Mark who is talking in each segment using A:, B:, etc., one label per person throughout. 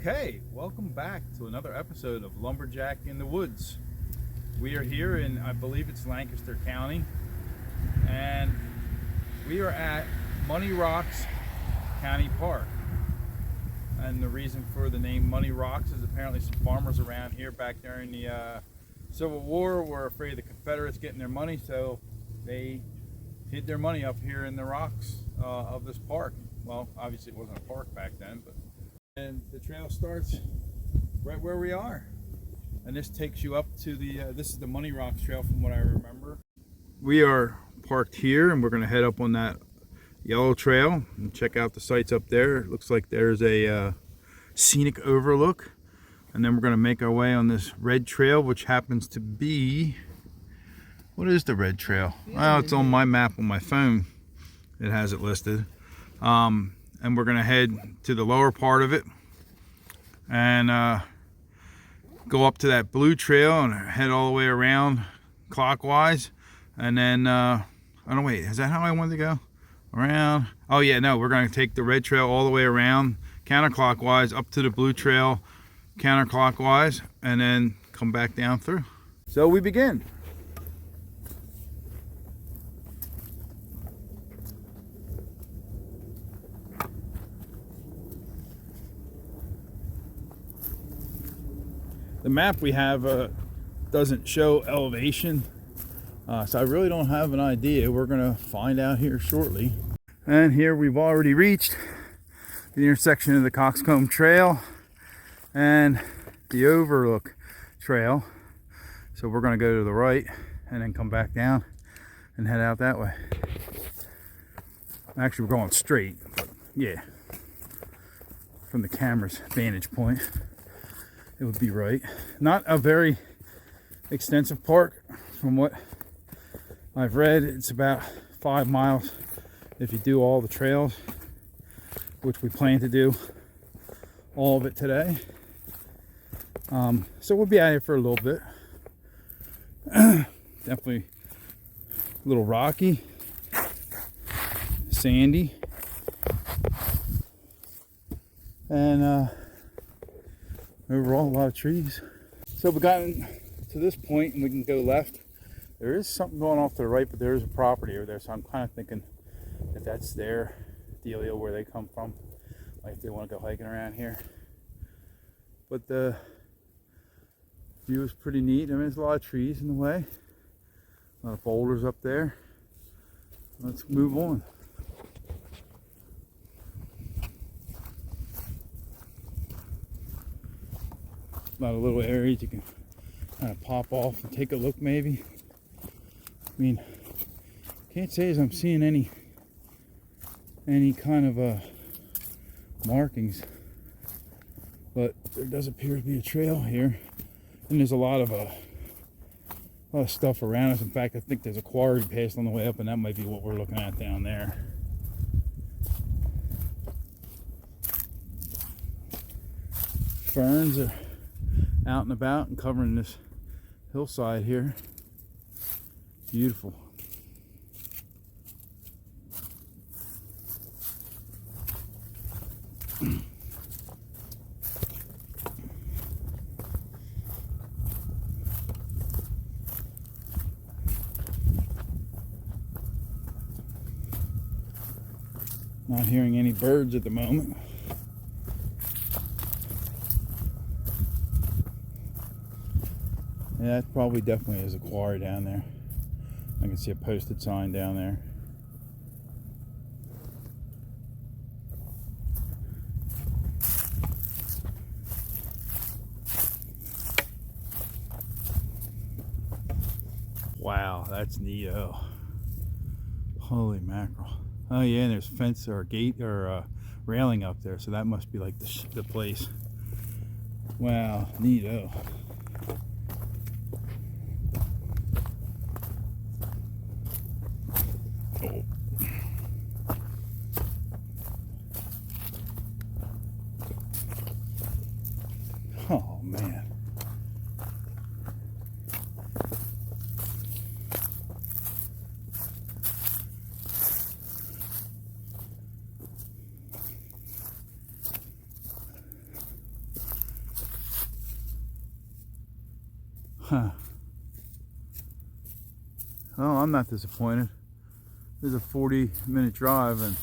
A: Okay, welcome back to another episode of Lumberjack in the Woods. We are here in, I believe it's Lancaster County, and we are at Money Rocks County Park. And the reason for the name Money Rocks is apparently some farmers around here back during the Civil War were afraid of the Confederates getting their money, so they hid their money up here in the rocks of this park. Well, obviously it wasn't a park back then, but and the trail starts right where we are, and this takes you up to the this is the Money Rocks Trail from what I remember. We are parked here and we're going to head up on that yellow trail and check out the sights up there. It looks like there's a scenic overlook, and then we're going to make our way on this red trail, which happens to be, what is the red trail? Well, it's on my map on my phone, it has it listed. And we're going to head to the lower part of it and go up to that blue trail and head all the way around clockwise. And then, oh no, wait, is that how I wanted to go? Around? Oh yeah, no, we're going to take the red trail all the way around counterclockwise up to the blue trail counterclockwise and then come back down through. So we begin. The map we have doesn't show elevation, so I really don't have an idea. We're gonna find out here shortly. And here we've already reached the intersection of the Coxcomb Trail and the Overlook Trail. So we're gonna go to the right and then come back down and head out that way. Actually, we're going straight, but yeah, from the camera's vantage point, it would be right. Not a very extensive park. From what I've read, it's about 5 miles if you do all the trails, which we plan to do all of it today. So we'll be out here for a little bit. Definitely a little rocky, sandy, and overall a lot of trees. So we've gotten to this point and we can go left. There is something going off to the right, but there is a property over there, so I'm kind of thinking that that's their dealio where they come from, like if they want to go hiking around here. But the view is pretty neat. I mean, there's a lot of trees in the way, a lot of boulders up there. Let's move on. A lot of little areas you can kind of pop off and take a look maybe. I mean, can't say as I'm seeing any kind of markings, but there does appear to be a trail here, and there's a lot of stuff around us. In fact, I think there's a quarry passed on the way up, and that might be what we're looking at down there. Ferns are out and about and covering this hillside here. Beautiful. Not hearing any birds at the moment. Yeah, that probably definitely is a quarry down there. I can see a posted sign down there. Wow, that's neato. Holy mackerel. Oh yeah, and there's a fence or a gate or a railing up there, so that must be like the place. Wow, neato. Oh man. Huh. Well, I'm not disappointed. This is a 40-minute drive, and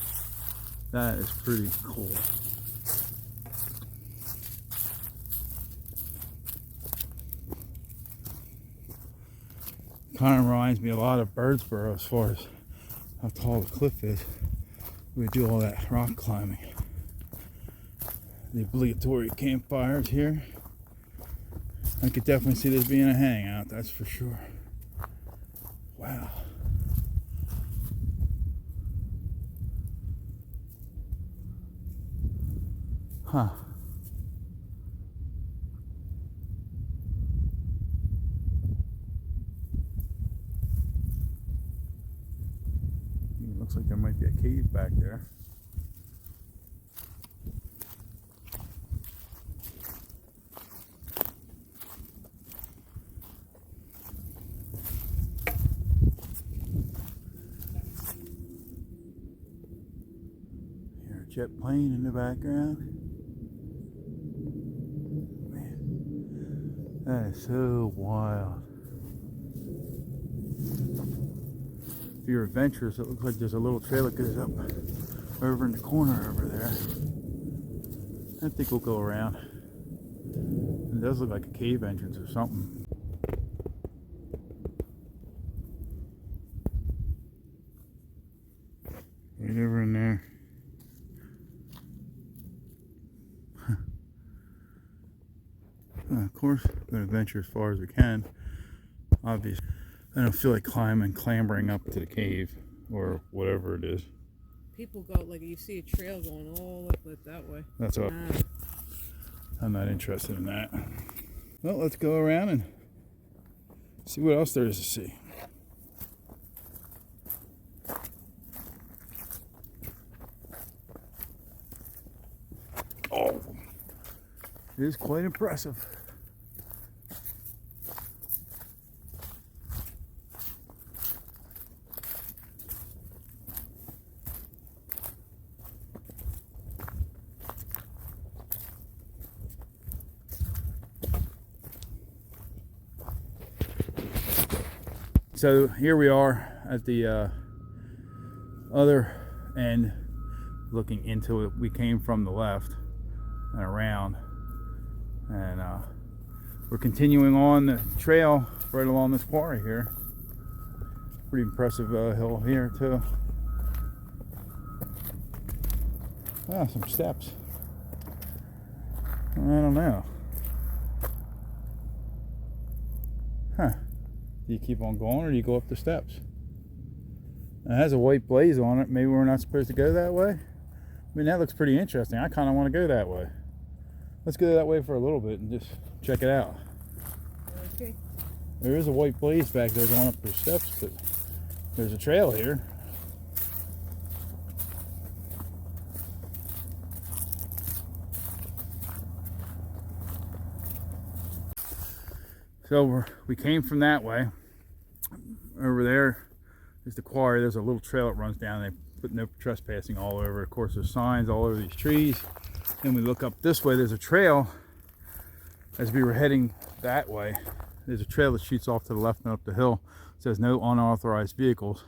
A: that is pretty cool. Kind of reminds me a lot of Birdsboro as far as how tall the cliff is. We do all that rock climbing. The obligatory campfires here. I could definitely see this being a hangout, that's for sure. Wow. Huh. It looks like there might be a cave back there. Here, a jet plane in the background. Man, that is so wild. If you're adventurous, it looks like there's a little trail that goes up over in the corner over there. I think we'll go around. It does look like a cave entrance or something. Right over in there. Of course, we're going to venture as far as we can. Obviously, I don't feel like clambering up to the cave or whatever it is.
B: People go, like, you see a trail going all up that way.
A: That's all. I'm not interested in that. Well, let's go around and see what else there is to see. Oh, it is quite impressive. So here we are at the other end, looking into it. We came from the left and around, and we're continuing on the trail right along this quarry here. Pretty impressive hill here too. Ah, some steps. I don't know. Huh. Do you keep on going, or do you go up the steps? It has a white blaze on it. Maybe we're not supposed to go that way. I mean, that looks pretty interesting. I kind of want to go that way. Let's go that way for a little bit and just check it out.
B: Okay.
A: There is a white blaze back there going up the steps, but there's a trail here. So we came from that way. Over there is the quarry. There's a little trail that runs down. They put no trespassing all over. Of course, there's signs all over these trees. Then we look up this way. There's a trail. As we were heading that way, there's a trail that shoots off to the left and up the hill. It says no unauthorized vehicles.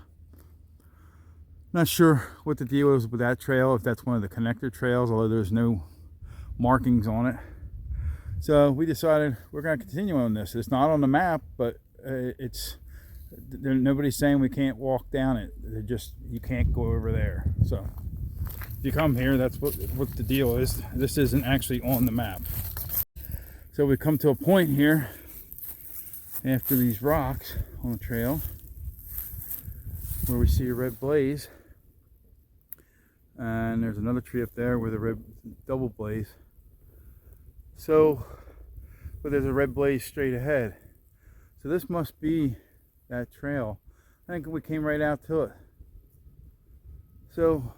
A: Not sure what the deal is with that trail, if that's one of the connector trails, although there's no markings on it. So we decided we're going to continue on this. It's not on the map, but nobody's saying we can't walk down it. They're just, you can't go over there. So if you come here, that's what the deal is. This isn't actually on the map. So we come to a point here after these rocks on the trail where we see a red blaze, and there's another tree up there with a red double blaze. So, but there's a red blaze straight ahead. So this must be that trail. I think we came right out to it. So,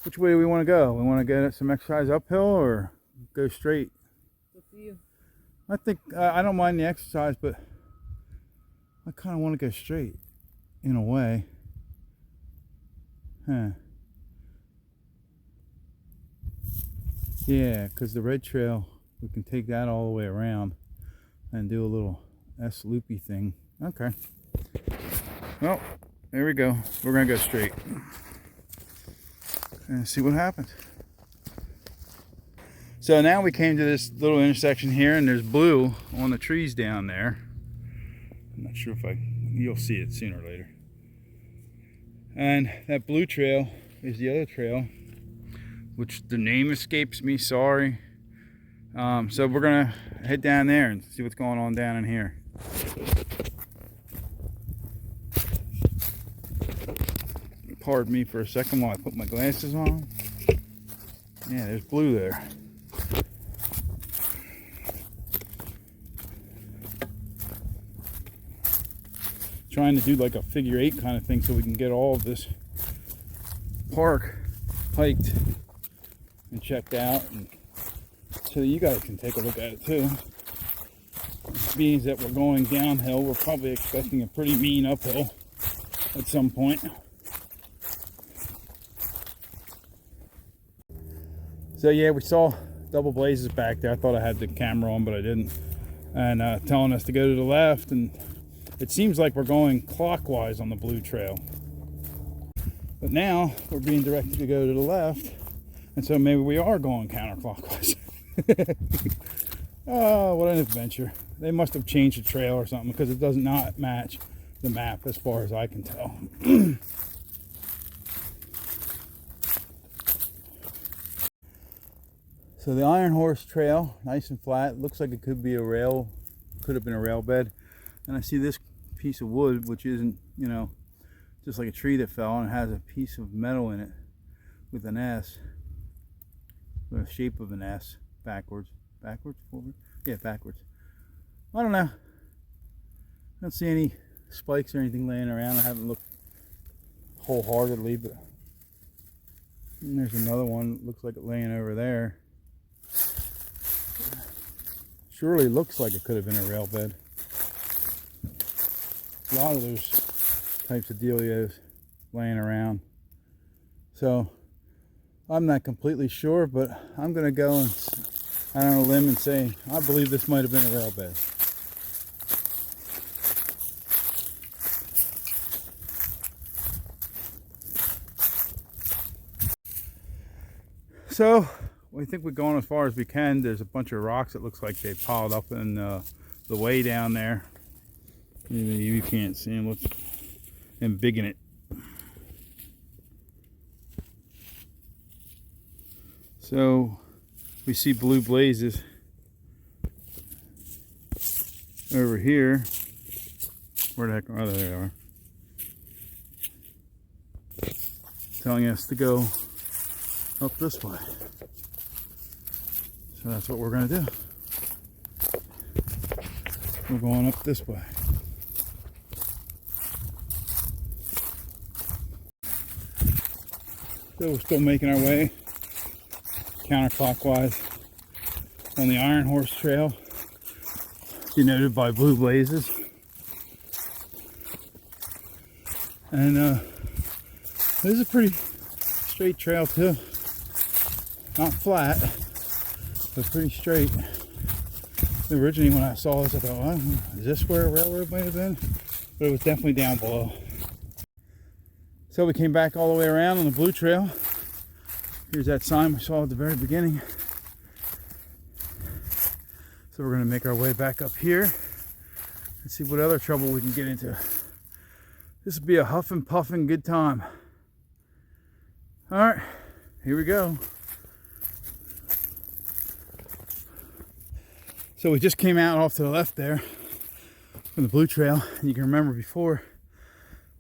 A: which way do we want to go? We want to get some exercise uphill or go straight?
B: Good for you.
A: I think I don't mind the exercise, but I kind of want to go straight in a way. Huh. Yeah, because the red trail, we can take that all the way around and do a little S loopy thing. Okay. Well, there we go. We're gonna go straight and see what happens. So now we came to this little intersection here, and there's blue on the trees down there. I'm not sure if you'll see it sooner or later. And that blue trail is the other trail, which the name escapes me, sorry. So we're gonna head down there and see what's going on down in here. Pardon me for a second while I put my glasses on. Yeah, there's blue there. Trying to do like a figure 8 kind of thing so we can get all of this park hiked and checked out, and so you guys can take a look at it too. It means that we're going downhill. We're probably expecting a pretty mean uphill at some point. So yeah, we saw double blazes back there. I thought I had the camera on, but I didn't. And telling us to go to the left, and it seems like we're going clockwise on the blue trail. But now we're being directed to go to the left, and so maybe we are going counterclockwise. Oh, what an adventure. They must have changed the trail or something, because it does not match the map as far as I can tell. So the Iron Horse Trail, nice and flat. Looks like it could be a rail, could have been a rail bed. And I see this piece of wood, which isn't, you know, just like a tree that fell, and it has a piece of metal in it with an S, with the shape of an S, backwards, forward, yeah, backwards. I don't know. I don't see any spikes or anything laying around. I haven't looked wholeheartedly, but and there's another one. Looks like it laying over there. Surely looks like it could have been a rail bed. A lot of those types of dealios laying around. So I'm not completely sure, but I'm gonna go and out on a limb and say I believe this might have been a rail bed. So we think we're going as far as we can. There's a bunch of rocks that looks like they piled up in the way down there. You can't see them. Let's embiggen it. So we see blue blazes over here. Where the heck are they? There they are. Telling us to go up this way. So that's what we're going to do. We're going up this way. So we're still making our way counterclockwise on the Iron Horse Trail, denoted by blue blazes. And this is a pretty straight trail too. Not flat, but pretty straight. Originally when I saw this, I thought, well, is this where a railroad might have been? But it was definitely down below. So we came back all the way around on the blue trail. Here's that sign we saw at the very beginning. So we're going to make our way back up here and see what other trouble we can get into. This will be a huffing, puffing good time. All right, here we go. So we just came out off to the left there from the blue trail. And you can remember before,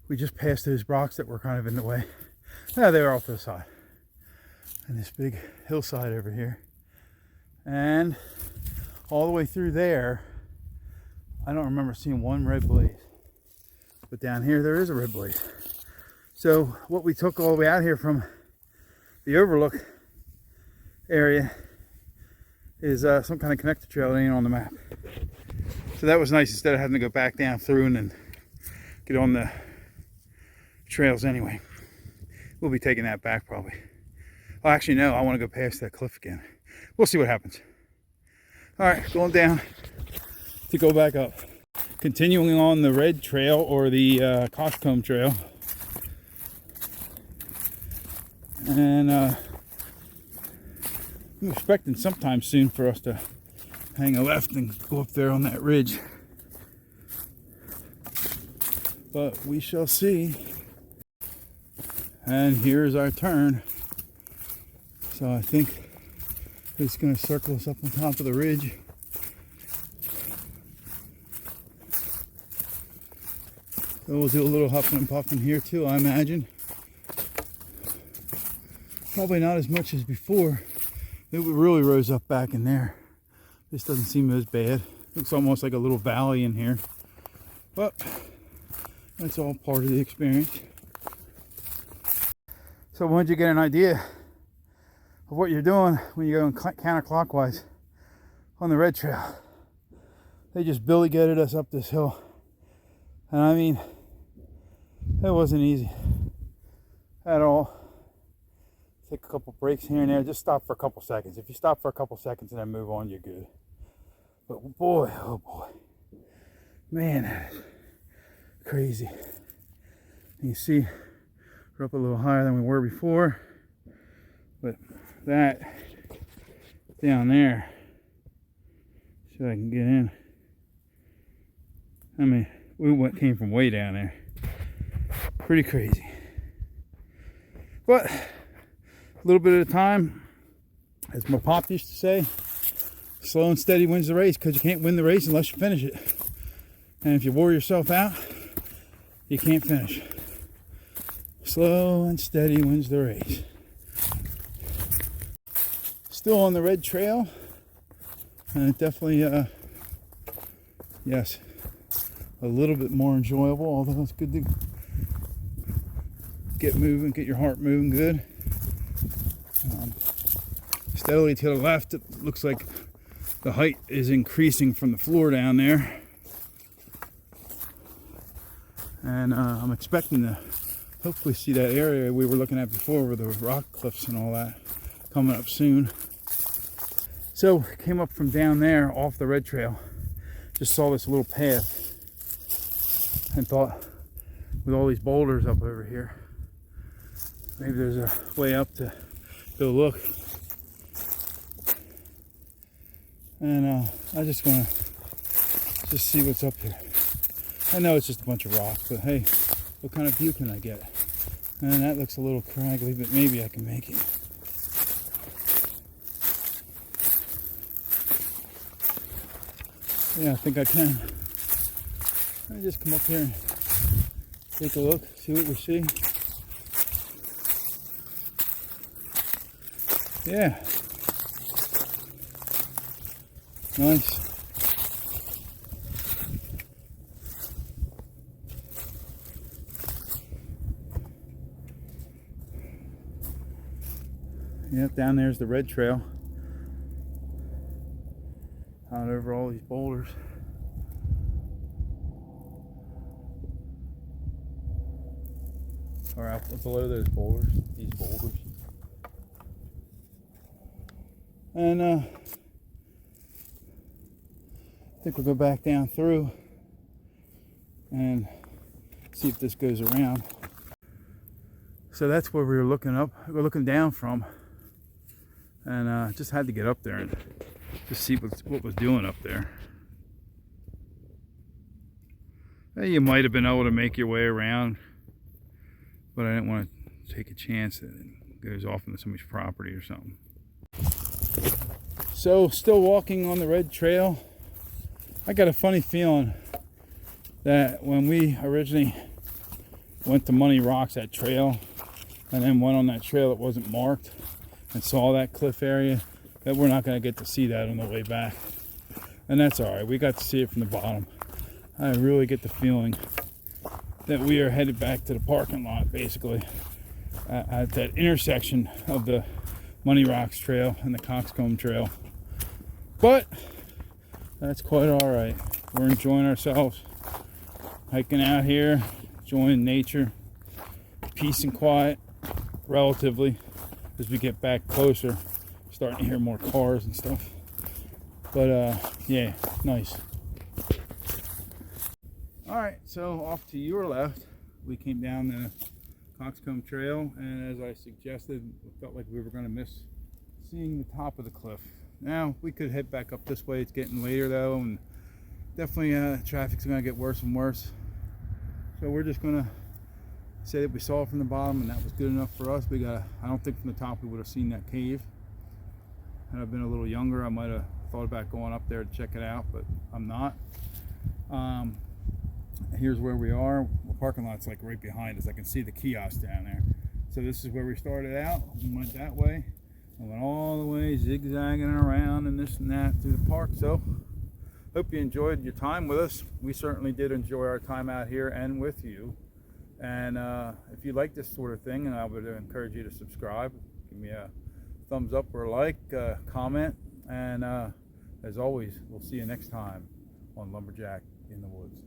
A: we just passed those rocks that were kind of in the way. Yeah, they were off to the side. And this big hillside over here. And all the way through there, I don't remember seeing one red blaze. But down here, there is a red blaze. So what we took all the way out here from the overlook area is some kind of connector trail that ain't on the map. So that was nice, instead of having to go back down through and then get on the trails anyway. We'll be taking that back probably. Oh, actually no, I want to go past that cliff again. We'll see what happens. All right, going down to go back up. continuing on the red trail, or the Coxcomb trail. And I'm expecting sometime soon for us to hang a left and go up there on that ridge. But we shall see. And here's our turn. So I think it's going to circle us up on top of the ridge. So we'll do a little huffing and puffing here too, I imagine. Probably not as much as before. It really rose up back in there. This doesn't seem as bad. Looks almost like a little valley in here. But that's all part of the experience. So once you get an idea of what you're doing when you're going counterclockwise on the red trail, they just billy goated us up this hill. And I mean, it wasn't easy at all. Take a couple breaks here and there. Just stop for a couple seconds. If you stop for a couple seconds and then move on, you're good. But boy, oh boy, man, that is crazy. And you see, we're up a little higher than we were before, but that down there, see if I can get in. I mean, we came from way down there. Pretty crazy. But a little bit at a time, as my pop used to say, slow and steady wins the race, because you can't win the race unless you finish it. And if you wore yourself out, you can't finish. Slow and steady wins the race. Still on the red trail, and it definitely, yes, a little bit more enjoyable, although it's good to get moving, get your heart moving good. Steadily to the left, it looks like the height is increasing from the floor down there. And I'm expecting to hopefully see that area we were looking at before with the rock cliffs and all that coming up soon. So came up from down there off the red trail, just saw this little path and thought, with all these boulders up over here, maybe there's a way up to go look. And I just want to just see what's up here. I know it's just a bunch of rocks, but hey, what kind of view can I get? And that looks a little craggly, but maybe I can make it. Yeah, I think I can. I just come up here and take a look, see what we see. Yeah. Nice. Yep, down there's the red trail. Out over all these boulders. Or out below those boulders, these boulders. And I think we'll go back down through and see if this goes around. So that's where we were looking up, we're looking down from. And just had to get up there and just see what was doing up there. You might have been able to make your way around, but I didn't want to take a chance that it goes off into somebody's property or something. So still walking on the red trail. I got a funny feeling that when we originally went to Money Rocks, that trail, and then went on that trail that wasn't marked and saw that cliff area, that we're not going to get to see that on the way back. And that's all right. We got to see it from the bottom. I really get the feeling that we are headed back to the parking lot, basically, at that intersection of the Money Rocks Trail and the Coxcomb Trail. But that's quite all right. We're enjoying ourselves, hiking out here, enjoying nature, peace and quiet, relatively. As we get back closer, starting to hear more cars and stuff. But yeah, nice. Alright, so off to your left, we came down the Coxcomb Trail, and as I suggested, we felt like we were going to miss seeing the top of the cliff. Now, we could head back up this way. It's getting later though, and definitely traffic's going to get worse and worse. So we're just going to say that we saw it from the bottom, and that was good enough for us. I don't think from the top we would have seen that cave. Had I been a little younger, I might have thought about going up there to check it out, but I'm not. Here's where we are. The parking lot's like right behind us. I can see the kiosk down there. So this is where we started out. We went that way. I went all the way zigzagging around and this and that through the park. So hope you enjoyed your time with us. We certainly did enjoy our time out here and with you. And if you like this sort of thing, and I would encourage you to subscribe, give me a thumbs up or a like, comment, and as always, we'll see you next time on Lumberjack in the Woods.